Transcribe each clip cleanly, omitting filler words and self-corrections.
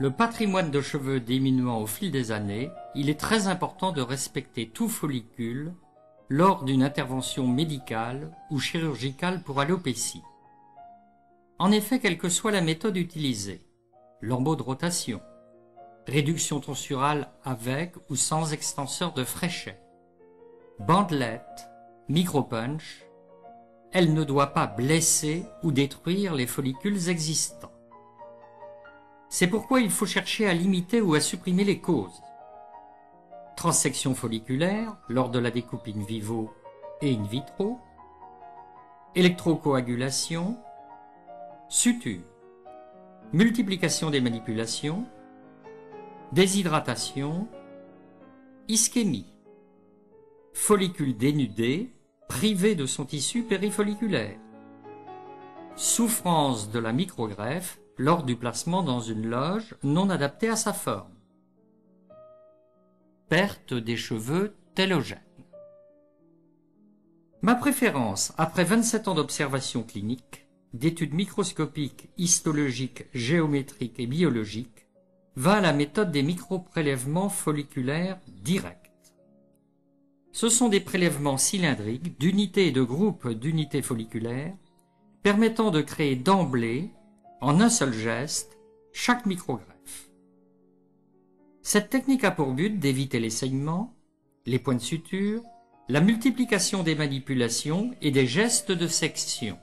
Le patrimoine de cheveux diminuant au fil des années, il est très important de respecter tout follicule lors d'une intervention médicale ou chirurgicale pour alopécie. En effet, quelle que soit la méthode utilisée, lambeau de rotation, réduction tonsurale avec ou sans extenseur de Fréchet, bandelette, micropunch, elle ne doit pas blesser ou détruire les follicules existants. C'est pourquoi il faut chercher à limiter ou à supprimer les causes. Transsection folliculaire lors de la découpe in vivo et in vitro, électrocoagulation, suture, multiplication des manipulations, déshydratation, ischémie, follicule dénudé, privé de son tissu périfolliculaire, souffrance de la microgreffe lors du placement dans une loge non adaptée à sa forme, perte des cheveux télogènes. Ma préférence, après 27 ans d'observation clinique, d'études microscopiques, histologiques, géométriques et biologiques, va à la méthode des microprélèvements folliculaires directs. Ce sont des prélèvements cylindriques d'unités et de groupes d'unités folliculaires permettant de créer d'emblée, en un seul geste, chaque microgreffe. Cette technique a pour but d'éviter les saignements, les points de suture, la multiplication des manipulations et des gestes de section.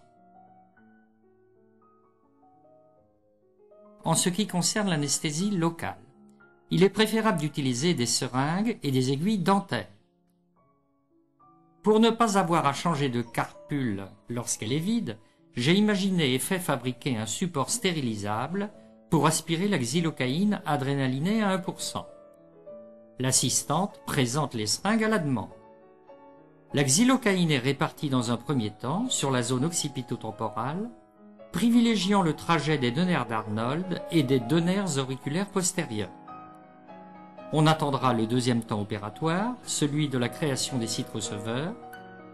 En ce qui concerne l'anesthésie locale, il est préférable d'utiliser des seringues et des aiguilles dentaires. Pour ne pas avoir à changer de carpule lorsqu'elle est vide, j'ai imaginé et fait fabriquer un support stérilisable pour aspirer la xylocaïne adrénalinée à 1%. L'assistante présente les seringues à la demande. La xylocaïne est répartie dans un premier temps sur la zone occipito-temporale, privilégiant le trajet des deux nerfs d'Arnold et des deux nerfs auriculaires postérieurs. On attendra le deuxième temps opératoire, celui de la création des sites receveurs,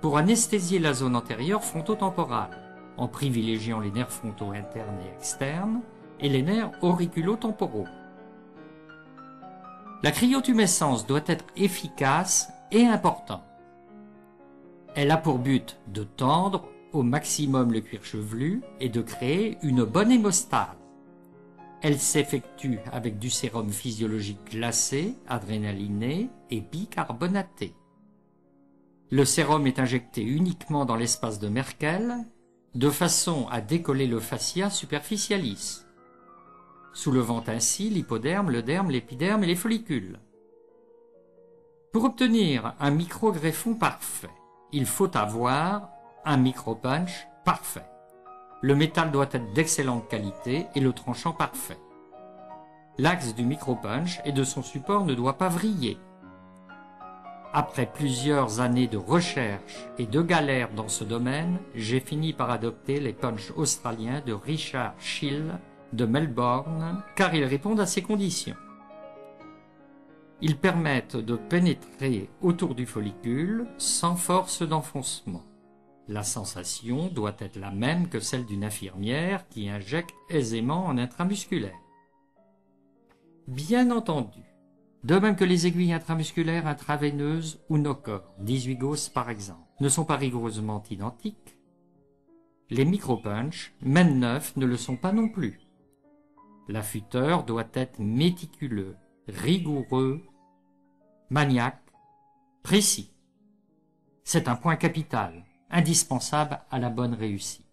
pour anesthésier la zone antérieure frontotemporale, en privilégiant les nerfs frontaux internes et externes et les nerfs auriculo-temporaux. La cryotumescence doit être efficace et importante. Elle a pour but de tendre au maximum le cuir chevelu et de créer une bonne hémostase. Elle s'effectue avec du sérum physiologique glacé, adrénaliné et bicarbonaté. Le sérum est injecté uniquement dans l'espace de Merkel, de façon à décoller le fascia superficialis, soulevant ainsi l'hypoderme, le derme, l'épiderme et les follicules. Pour obtenir un microgreffon parfait, il faut avoir un micropunch parfait. Le métal doit être d'excellente qualité et le tranchant parfait. L'axe du micropunch et de son support ne doit pas vriller. Après plusieurs années de recherche et de galères dans ce domaine, j'ai fini par adopter les punchs australiens de Richard Schill de Melbourne, car ils répondent à ces conditions. Ils permettent de pénétrer autour du follicule sans force d'enfoncement. La sensation doit être la même que celle d'une infirmière qui injecte aisément en intramusculaire. Bien entendu, de même que les aiguilles intramusculaires intraveineuses ou Nocor, 18 Gauss par exemple, ne sont pas rigoureusement identiques, les micropunch, même neufs, ne le sont pas non plus. L'affûteur doit être méticuleux, rigoureux, maniaque, précis. C'est un point capital, indispensable à la bonne réussite.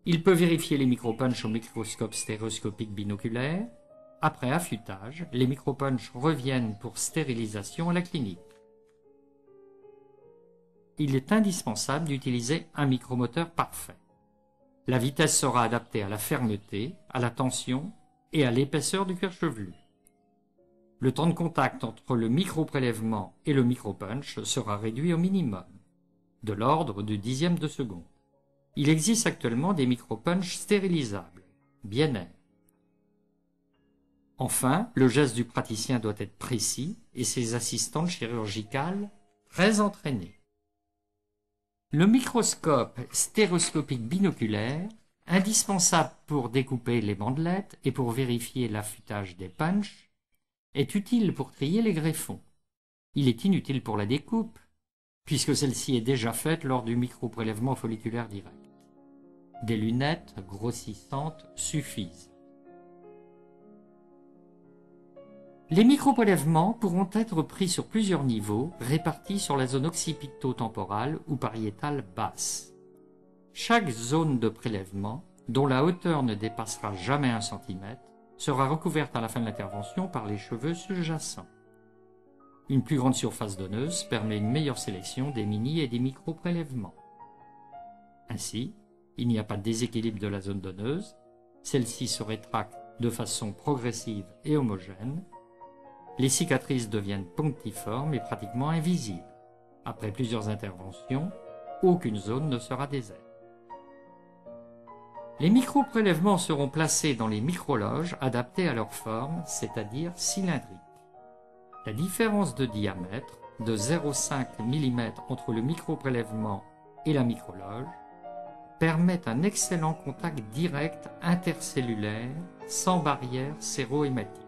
Il peut vérifier les micropunch au microscope stéréoscopique binoculaire. Après affûtage, les micropunch reviennent pour stérilisation à la clinique. Il est indispensable d'utiliser un micromoteur parfait. La vitesse sera adaptée à la fermeté, à la tension et à l'épaisseur du cuir chevelu. Le temps de contact entre le microprélèvement et le micropunch sera réduit au minimum, de l'ordre du dixième de seconde. Il existe actuellement des micropunch stérilisables, Biener. Enfin, le geste du praticien doit être précis et ses assistantes chirurgicales très entraînées. Le microscope stéréoscopique binoculaire indispensable pour découper les bandelettes et pour vérifier l'affûtage des punches, est utile pour trier les greffons. Il est inutile pour la découpe, puisque celle-ci est déjà faite lors du microprélèvement folliculaire direct. Des lunettes grossissantes suffisent. Les microprélèvements pourront être pris sur plusieurs niveaux, répartis sur la zone occipito-temporale ou pariétale basse. Chaque zone de prélèvement, dont la hauteur ne dépassera jamais 1 cm, sera recouverte à la fin de l'intervention par les cheveux sous-jacents. Une plus grande surface donneuse permet une meilleure sélection des mini et des micro-prélèvements. Ainsi, il n'y a pas de déséquilibre de la zone donneuse, celle-ci se rétracte de façon progressive et homogène, les cicatrices deviennent punctiformes et pratiquement invisibles. Après plusieurs interventions, aucune zone ne sera déserte. Les micro-prélèvements seront placés dans les microloges adaptés à leur forme, c'est-à-dire cylindriques. La différence de diamètre de 0,5 mm entre le microprélèvement et la microloge permet un excellent contact direct intercellulaire sans barrière séro-hématique.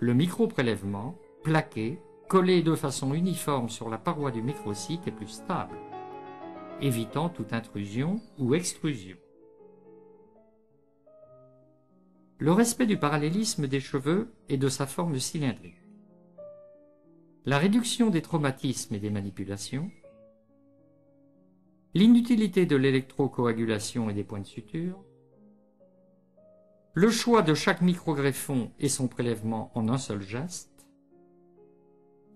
Le microprélèvement, plaqué, collé de façon uniforme sur la paroi du microcyte est plus stable, évitant toute intrusion ou extrusion. Le respect du parallélisme des cheveux et de sa forme cylindrique. La réduction des traumatismes et des manipulations. L'inutilité de l'électrocoagulation et des points de suture. Le choix de chaque microgreffon et son prélèvement en un seul geste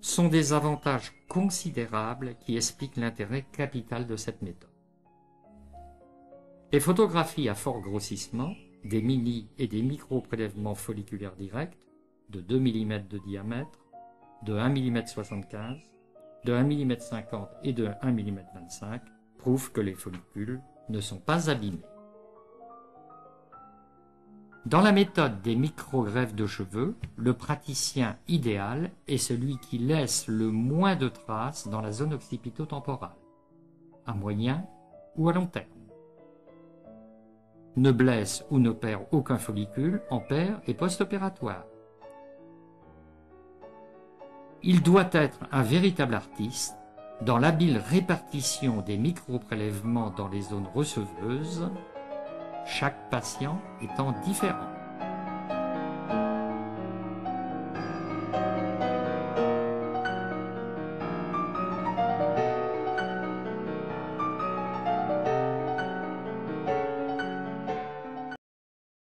sont des avantages considérables qui expliquent l'intérêt capital de cette méthode. Les photographies à fort grossissement, des mini et des micro-prélèvements folliculaires directs de 2 mm de diamètre, de 1 mm 75, de 1 mm 50 et de 1 mm 25 prouvent que les follicules ne sont pas abîmés. Dans la méthode des microgreffes de cheveux, le praticien idéal est celui qui laisse le moins de traces dans la zone occipito-temporale, à moyen ou à long terme. Ne blesse ou ne perd aucun follicule en père et post-opératoire. Il doit être un véritable artiste dans l'habile répartition des micro-prélèvements dans les zones receveuses, chaque patient étant différent.